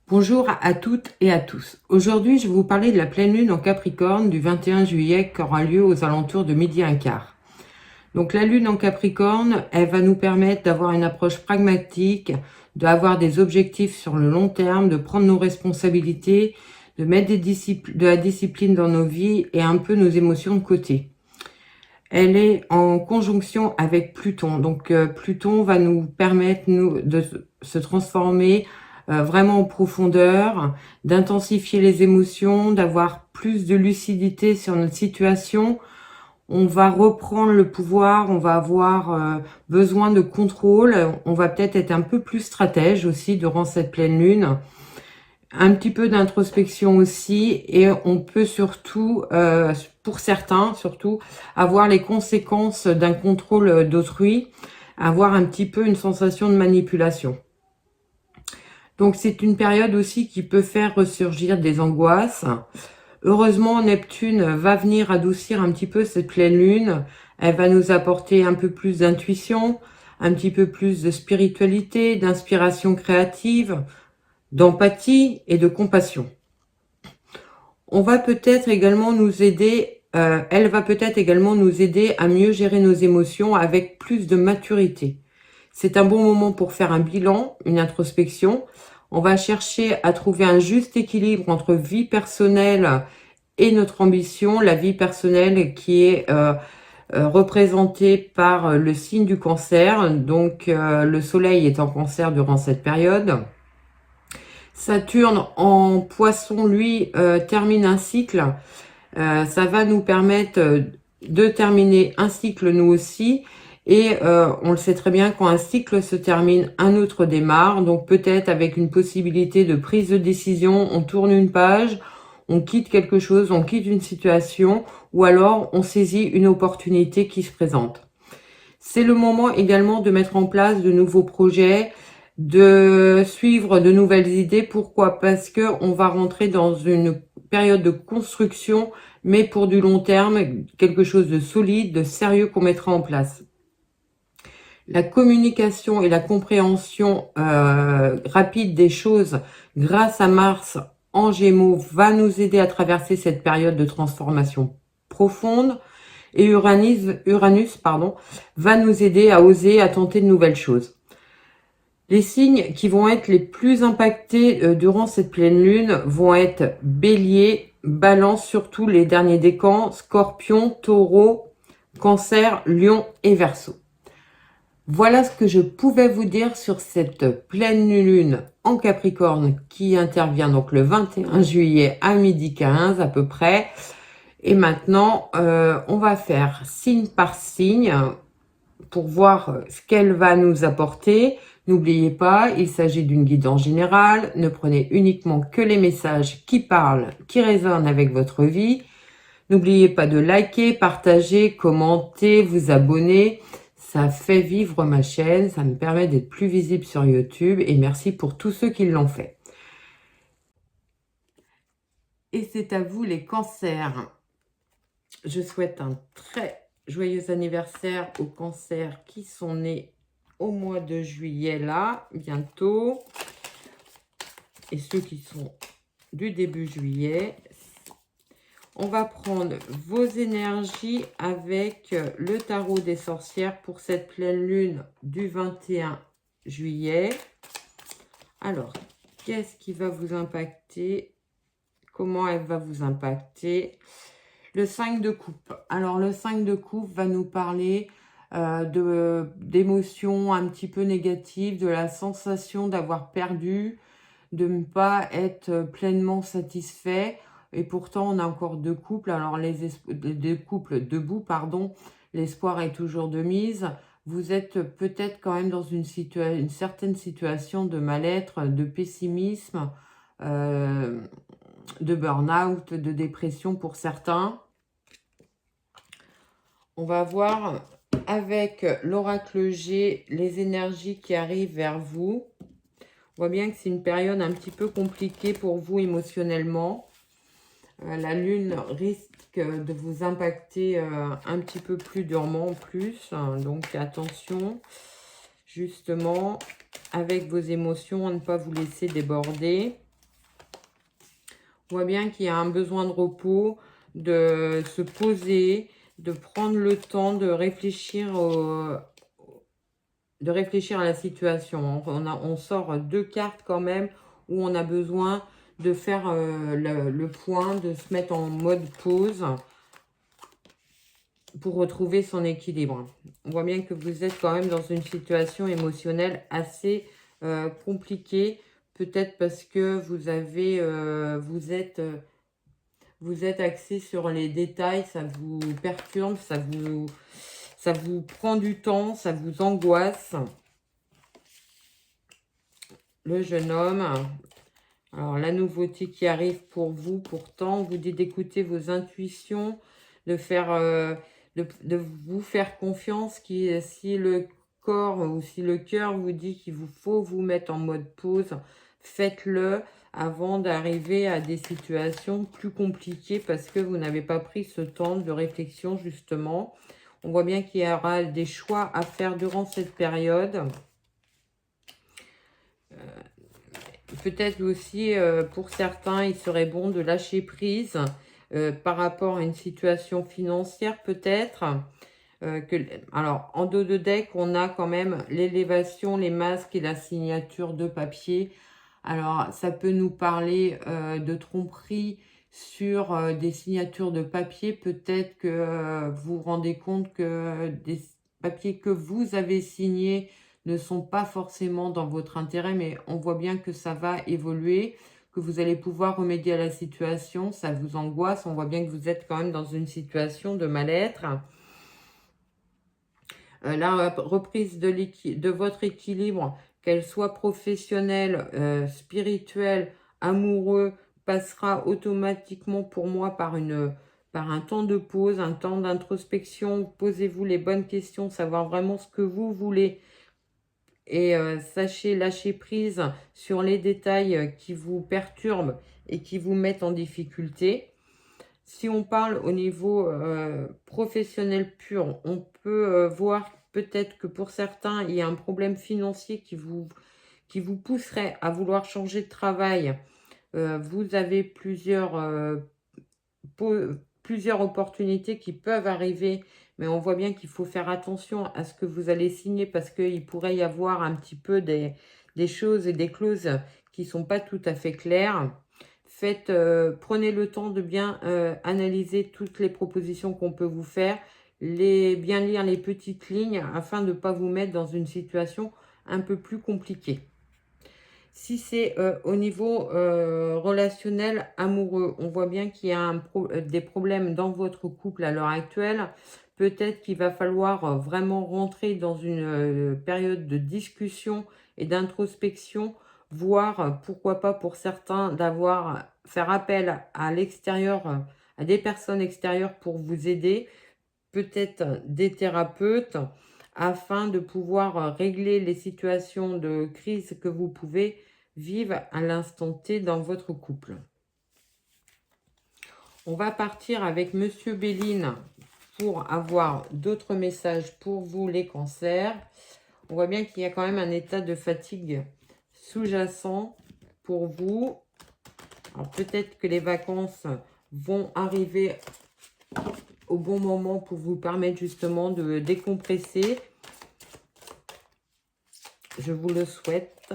Bonjour à toutes et à tous. Aujourd'hui, je vais vous parler de la pleine lune en Capricorne du 21 juillet qui aura lieu aux alentours de 12h15. Donc la lune en Capricorne, elle va nous permettre d'avoir une approche pragmatique, d'avoir des objectifs sur le long terme, de prendre nos responsabilités, de mettre de la discipline dans nos vies et un peu nos émotions de côté. Elle est en conjonction avec Pluton. Donc Pluton va nous permettre de se transformer vraiment en profondeur, d'intensifier les émotions, d'avoir plus de lucidité sur notre situation. On va reprendre le pouvoir, on va avoir besoin de contrôle, on va peut-être être un peu plus stratège aussi durant cette pleine lune. Un petit peu d'introspection aussi, et on peut surtout, pour certains surtout, avoir les conséquences d'un contrôle d'autrui, avoir un petit peu une sensation de manipulation. Donc c'est une période aussi qui peut faire ressurgir des angoisses. Heureusement, Neptune va venir adoucir un petit peu cette pleine lune. Elle va nous apporter un peu plus d'intuition, un petit peu plus de spiritualité, d'inspiration créative, d'empathie et de compassion. On va peut-être également nous aider, elle va peut-être également nous aider à mieux gérer nos émotions avec plus de maturité. C'est un bon moment pour faire un bilan, une introspection. On va chercher à trouver un juste équilibre entre vie personnelle et notre ambition. La vie personnelle qui est représentée par le signe du Cancer. Donc le soleil est en Cancer durant cette période. Saturne en Poisson, lui, termine un cycle. Ça va nous permettre de terminer un cycle nous aussi. Et on le sait très bien, quand un cycle se termine, un autre démarre. Donc peut-être avec une possibilité de prise de décision, on tourne une page, on quitte quelque chose, on quitte une situation, ou alors on saisit une opportunité qui se présente. C'est le moment également de mettre en place de nouveaux projets, de suivre de nouvelles idées. Pourquoi? Parce que on va rentrer dans une période de construction, mais pour du long terme, quelque chose de solide, de sérieux qu'on mettra en place. La communication et la compréhension rapide des choses grâce à Mars en Gémeaux va nous aider à traverser cette période de transformation profonde. Et Uranus va nous aider à oser, à tenter de nouvelles choses. Les signes qui vont être les plus impactés durant cette pleine lune vont être Bélier, Balance, surtout les derniers décans, Scorpion, Taureau, Cancer, Lion et Verseau. Voilà ce que je pouvais vous dire sur cette pleine lune en Capricorne qui intervient donc le 21 juillet à 12h15 à peu près. Et maintenant, on va faire signe par signe pour voir ce qu'elle va nous apporter. N'oubliez pas, il s'agit d'une guidance générale. Ne prenez uniquement que les messages qui parlent, qui résonnent avec votre vie. N'oubliez pas de liker, partager, commenter, vous abonner. Ça fait vivre ma chaîne, ça me permet d'être plus visible sur YouTube. Et merci pour tous ceux qui l'ont fait. Et c'est à vous les cancers. Je souhaite un très joyeux anniversaire aux cancers qui sont nés au mois de juillet, là, bientôt. Et ceux qui sont du début juillet. On va prendre vos énergies avec le tarot des sorcières pour cette pleine lune du 21 juillet. Alors, qu'est-ce qui va vous impacter? Comment elle va vous impacter? Le 5 de coupe. Alors, le 5 de coupe va nous parler d'émotions un petit peu négatives, de la sensation d'avoir perdu, de ne pas être pleinement satisfait. Et pourtant, on a encore deux couples. Alors, deux couples debout, pardon. L'espoir est toujours de mise. Vous êtes peut-être quand même dans une certaine situation de mal-être, de pessimisme, de burn-out, de dépression pour certains. On va voir avec l'oracle G les énergies qui arrivent vers vous. On voit bien que c'est une période un petit peu compliquée pour vous émotionnellement. La lune risque de vous impacter un petit peu plus durement en plus. Donc attention, justement, avec vos émotions, à ne pas vous laisser déborder. On voit bien qu'il y a un besoin de repos, de se poser, de prendre le temps de réfléchir à la situation. On sort 2 cartes quand même où on a besoin de faire le point, de se mettre en mode pause pour retrouver son équilibre. On voit bien que vous êtes quand même dans une situation émotionnelle assez compliquée, peut-être parce que vous êtes axé sur les détails, ça vous perturbe, ça vous prend du temps, ça vous angoisse. Le jeune homme, alors la nouveauté qui arrive pour vous, pourtant, on vous dit d'écouter vos intuitions, de vous faire confiance, si le corps ou si le cœur vous dit qu'il vous faut vous mettre en mode pause, faites-le avant d'arriver à des situations plus compliquées parce que vous n'avez pas pris ce temps de réflexion justement. On voit bien qu'il y aura des choix à faire durant cette période. Peut-être aussi, pour certains, il serait bon de lâcher prise par rapport à une situation financière peut-être. Alors, en dos de deck, on a quand même l'élévation, les masques et la signature de papier. Alors, ça peut nous parler de tromperie sur des signatures de papier. Peut-être que vous vous rendez compte que des papiers que vous avez signés ne sont pas forcément dans votre intérêt, mais on voit bien que ça va évoluer, que vous allez pouvoir remédier à la situation. Ça vous angoisse. On voit bien que vous êtes quand même dans une situation de mal-être. La reprise de votre équilibre, qu'elle soit professionnelle, spirituelle, amoureux, passera automatiquement pour moi par un temps de pause, un temps d'introspection. Posez-vous les bonnes questions, savoir vraiment ce que vous voulez. Et sachez lâcher prise sur les détails qui vous perturbent et qui vous mettent en difficulté. Si on parle au niveau professionnel pur, on peut voir peut-être que pour certains, il y a un problème financier qui vous pousserait à vouloir changer de travail. Vous avez plusieurs opportunités qui peuvent arriver, mais on voit bien qu'il faut faire attention à ce que vous allez signer parce qu'il pourrait y avoir un petit peu des choses et des clauses qui ne sont pas tout à fait claires. Prenez le temps de bien analyser toutes les propositions qu'on peut vous faire, bien lire les petites lignes afin de ne pas vous mettre dans une situation un peu plus compliquée. Si c'est au niveau relationnel amoureux, on voit bien qu'il y a des problèmes dans votre couple à l'heure actuelle. Peut-être qu'il va falloir vraiment rentrer dans une période de discussion et d'introspection, voire pourquoi pas pour certains faire appel à l'extérieur, à des personnes extérieures pour vous aider, peut-être des thérapeutes, afin de pouvoir régler les situations de crise que vous pouvez vivre à l'instant T dans votre couple. On va partir avec Monsieur Béline pour avoir d'autres messages pour vous les cancers. On voit bien qu'il y a quand même un état de fatigue sous-jacent pour vous. Alors peut-être que les vacances vont arriver au bon moment pour vous permettre justement de décompresser. Je vous le souhaite.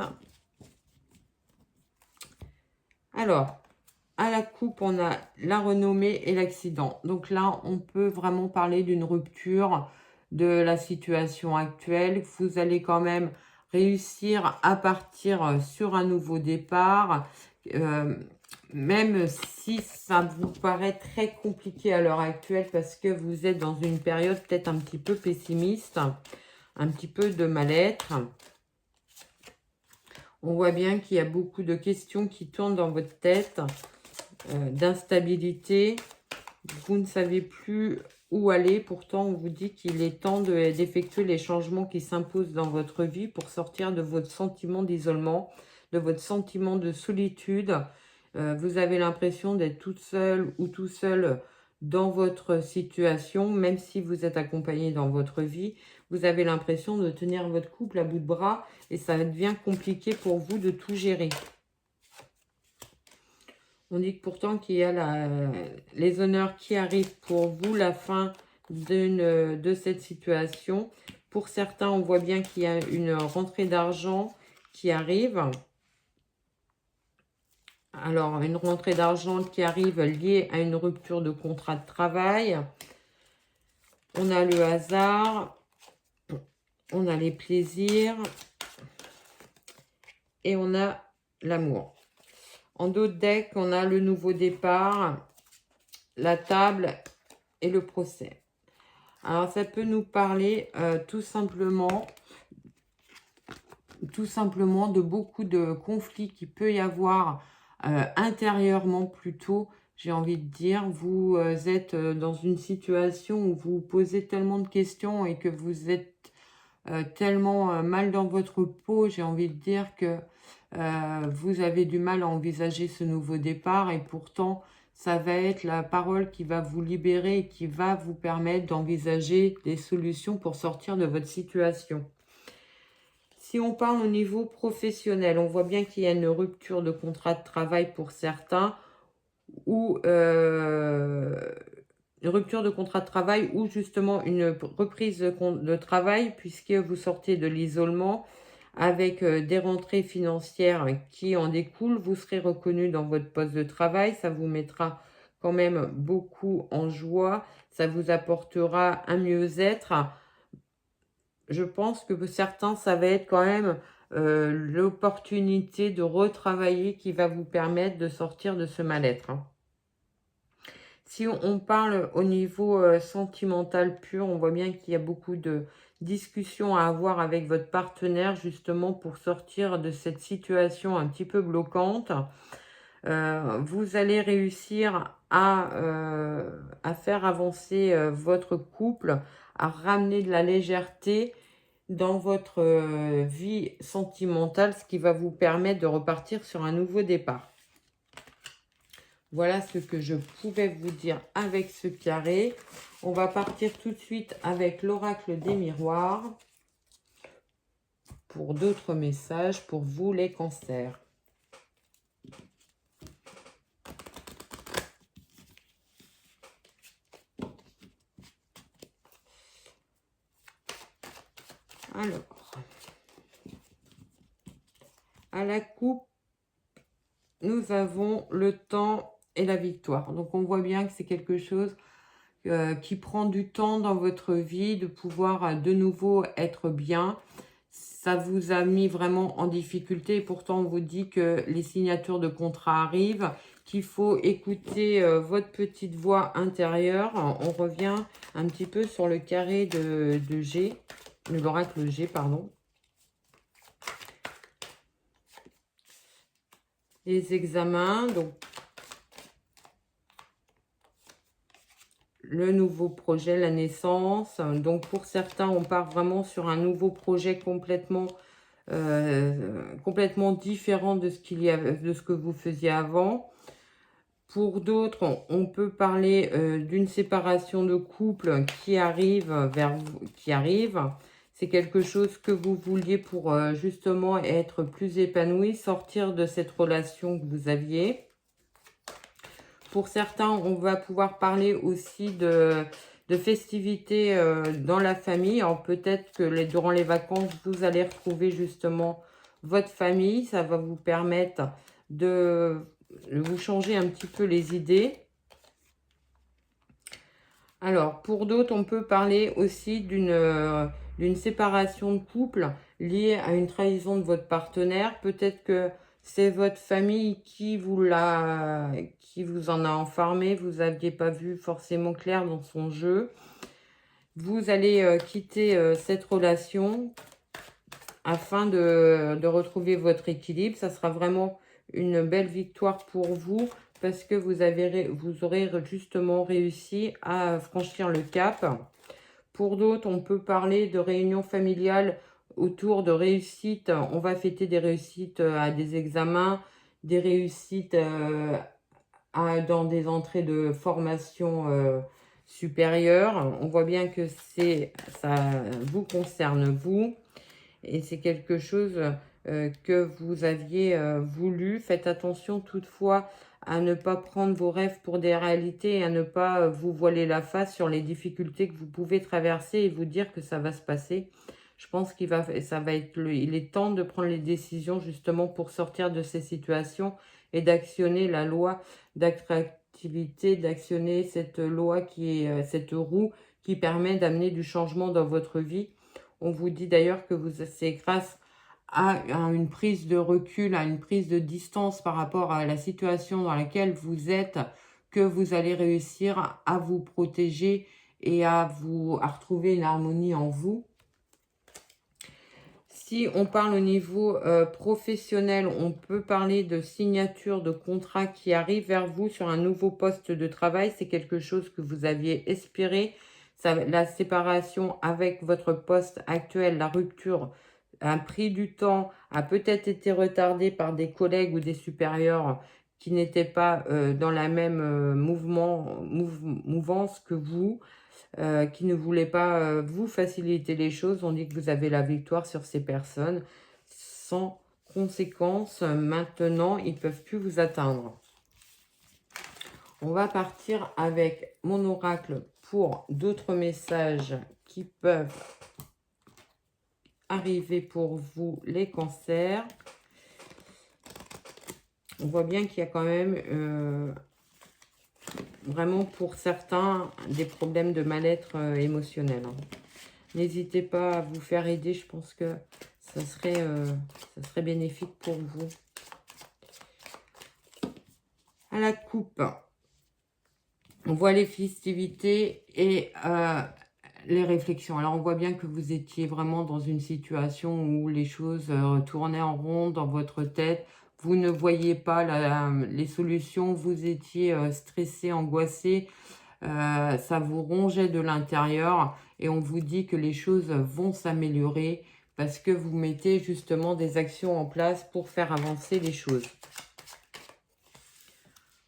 Alors, à la coupe, on a la renommée et l'accident. Donc là, on peut vraiment parler d'une rupture de la situation actuelle. Vous allez quand même réussir à partir sur un nouveau départ, même si ça vous paraît très compliqué à l'heure actuelle parce que vous êtes dans une période peut-être un petit peu pessimiste, un petit peu de mal-être. On voit bien qu'il y a beaucoup de questions qui tournent dans votre tête, d'instabilité. Vous ne savez plus où aller. Pourtant, on vous dit qu'il est temps d'effectuer les changements qui s'imposent dans votre vie pour sortir de votre sentiment d'isolement, de votre sentiment de solitude. Vous avez l'impression d'être toute seule ou tout seul dans votre situation, même si vous êtes accompagné dans votre vie. Vous avez l'impression de tenir votre couple à bout de bras et ça devient compliqué pour vous de tout gérer. On dit que pourtant qu'il y a les honneurs qui arrivent pour vous, la fin de cette situation. Pour certains, on voit bien qu'il y a une rentrée d'argent qui arrive. Alors, une rentrée d'argent qui arrive liée à une rupture de contrat de travail. On a le hasard. On a les plaisirs. Et on a l'amour. En d'autres decks, on a le nouveau départ, la table et le procès. Alors, ça peut nous parler tout simplement de beaucoup de conflits qu'il peut y avoir intérieurement plutôt, j'ai envie de dire. Vous êtes dans une situation où vous vous posez tellement de questions et que vous êtes tellement mal dans votre peau, j'ai envie de dire que vous avez du mal à envisager ce nouveau départ et pourtant, ça va être la parole qui va vous libérer et qui va vous permettre d'envisager des solutions pour sortir de votre situation. Si on parle au niveau professionnel, on voit bien qu'il y a une rupture de contrat de travail pour certains ou une rupture de contrat de travail ou justement une reprise de travail puisque vous sortez de l'isolement avec des rentrées financières qui en découlent. Vous serez reconnu dans votre poste de travail, ça vous mettra quand même beaucoup en joie, ça vous apportera un mieux-être. Je pense que pour certains, ça va être quand même l'opportunité de retravailler qui va vous permettre de sortir de ce mal-être. Si on parle au niveau sentimental pur, on voit bien qu'il y a beaucoup de discussions à avoir avec votre partenaire justement pour sortir de cette situation un petit peu bloquante. Vous allez réussir à faire avancer votre couple, à ramener de la légèreté dans votre vie sentimentale, ce qui va vous permettre de repartir sur un nouveau départ. Voilà ce que je pouvais vous dire avec ce carré. On va partir tout de suite avec l'oracle des miroirs pour d'autres messages pour vous les cancers. Alors, à la coupe, nous avons le temps et la victoire. Donc, on voit bien que c'est quelque chose qui prend du temps dans votre vie de pouvoir de nouveau être bien. Ça vous a mis vraiment en difficulté et pourtant on vous dit que les signatures de contrat arrivent, qu'il faut écouter votre petite voix intérieure. On revient un petit peu sur le carré de G, de l'oracle G, pardon. Les examens, donc le nouveau projet, la naissance. Donc pour certains, on part vraiment sur un nouveau projet complètement différent de ce que vous faisiez avant. Pour d'autres, on peut parler d'une séparation de couple qui arrive C'est quelque chose que vous vouliez pour justement être plus épanoui, sortir de cette relation que vous aviez. Pour certains, on va pouvoir parler aussi de festivités dans la famille. Alors peut-être que durant les vacances, vous allez retrouver justement votre famille. Ça va vous permettre de vous changer un petit peu les idées. Alors, pour d'autres, on peut parler aussi d'une séparation de couple liée à une trahison de votre partenaire. Peut-être que c'est votre famille qui vous en a enfermé. Vous n'aviez pas vu forcément clair dans son jeu. Vous allez quitter cette relation afin de retrouver votre équilibre. Ça sera vraiment une belle victoire pour vous parce que vous aurez justement réussi à franchir le cap. Pour d'autres, on peut parler de réunion familiale autour de réussites. On va fêter des réussites à des examens, des réussites dans des entrées de formation supérieure. On voit bien que ça vous concerne vous. Et c'est quelque chose que vous aviez voulu. Faites attention toutefois à ne pas prendre vos rêves pour des réalités et à ne pas vous voiler la face sur les difficultés que vous pouvez traverser et vous dire que ça va se passer. Je pense il est temps de prendre les décisions justement pour sortir de ces situations et d'actionner la loi d'attractivité, d'actionner cette loi qui est cette roue qui permet d'amener du changement dans votre vie. On vous dit d'ailleurs que c'est grâce à une prise de recul, à une prise de distance par rapport à la situation dans laquelle vous êtes, que vous allez réussir à vous protéger et à retrouver une harmonie en vous. Si on parle au niveau professionnel, on peut parler de signature de contrat qui arrive vers vous sur un nouveau poste de travail. C'est quelque chose que vous aviez espéré. La séparation avec votre poste actuel, la rupture a pris du temps, a peut-être été retardée par des collègues ou des supérieurs qui n'étaient pas dans la même mouvance que vous. Qui ne voulaient pas vous faciliter les choses. On dit que vous avez la victoire sur ces personnes. Sans conséquence, maintenant, ils ne peuvent plus vous atteindre. On va partir avec mon oracle pour d'autres messages qui peuvent arriver pour vous, les cancers. On voit bien qu'il y a quand même... vraiment pour certains, des problèmes de mal-être émotionnel. N'hésitez pas à vous faire aider, je pense que ça serait bénéfique pour vous. À la coupe, on voit les festivités et les réflexions. Alors, on voit bien que vous étiez vraiment dans une situation où les choses tournaient en rond dans votre tête. Vous ne voyez pas les solutions, vous étiez stressé, angoissé, ça vous rongeait de l'intérieur et on vous dit que les choses vont s'améliorer parce que vous mettez justement des actions en place pour faire avancer les choses.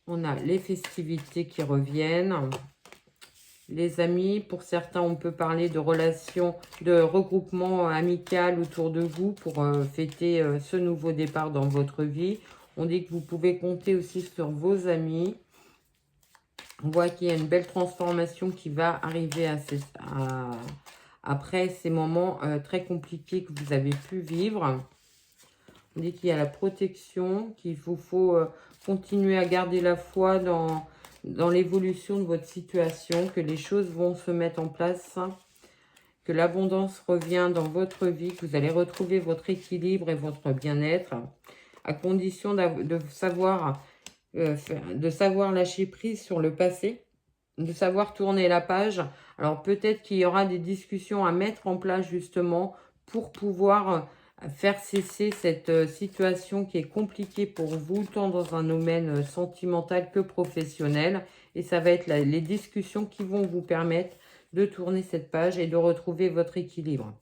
On a les festivités qui reviennent. Les amis, pour certains, on peut parler de relations, de regroupement amical autour de vous pour fêter ce nouveau départ dans votre vie. On dit que vous pouvez compter aussi sur vos amis. On voit qu'il y a une belle transformation qui va arriver après ces moments très compliqués que vous avez pu vivre. On dit qu'il y a la protection, qu'il vous faut continuer à garder la foi dans l'évolution de votre situation, que les choses vont se mettre en place, que l'abondance revient dans votre vie, que vous allez retrouver votre équilibre et votre bien-être, à condition de savoir lâcher prise sur le passé, de savoir tourner la page. Alors peut-être qu'il y aura des discussions à mettre en place justement pour pouvoir faire cesser cette situation qui est compliquée pour vous, tant dans un domaine sentimental que professionnel. Et ça va être les discussions qui vont vous permettre de tourner cette page et de retrouver votre équilibre.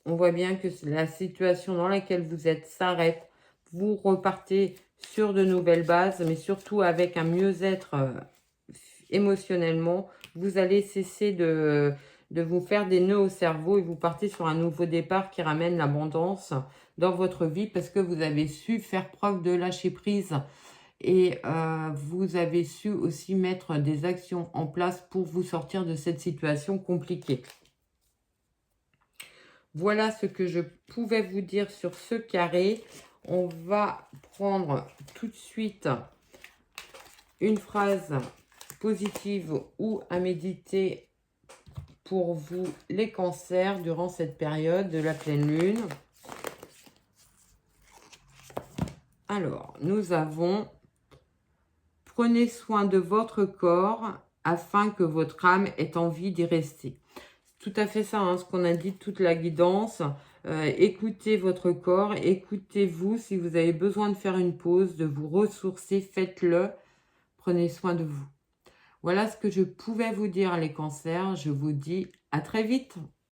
On voit bien que la situation dans laquelle vous êtes s'arrête. Vous repartez sur de nouvelles bases, mais surtout avec un mieux-être émotionnellement. Vous allez cesser de vous faire des nœuds au cerveau et vous partez sur un nouveau départ qui ramène l'abondance dans votre vie parce que vous avez su faire preuve de lâcher prise et vous avez su aussi mettre des actions en place pour vous sortir de cette situation compliquée. Voilà ce que je pouvais vous dire sur ce carré. On va prendre tout de suite une phrase positive ou à méditer pour vous, les cancers, durant cette période de la pleine lune. Alors, nous avons « Prenez soin de votre corps afin que votre âme ait envie d'y rester ». Tout à fait ça, hein, ce qu'on a dit, toute la guidance. Écoutez votre corps, écoutez-vous. Si vous avez besoin de faire une pause, de vous ressourcer, faites-le. Prenez soin de vous. Voilà ce que je pouvais vous dire, les cancers. Je vous dis à très vite.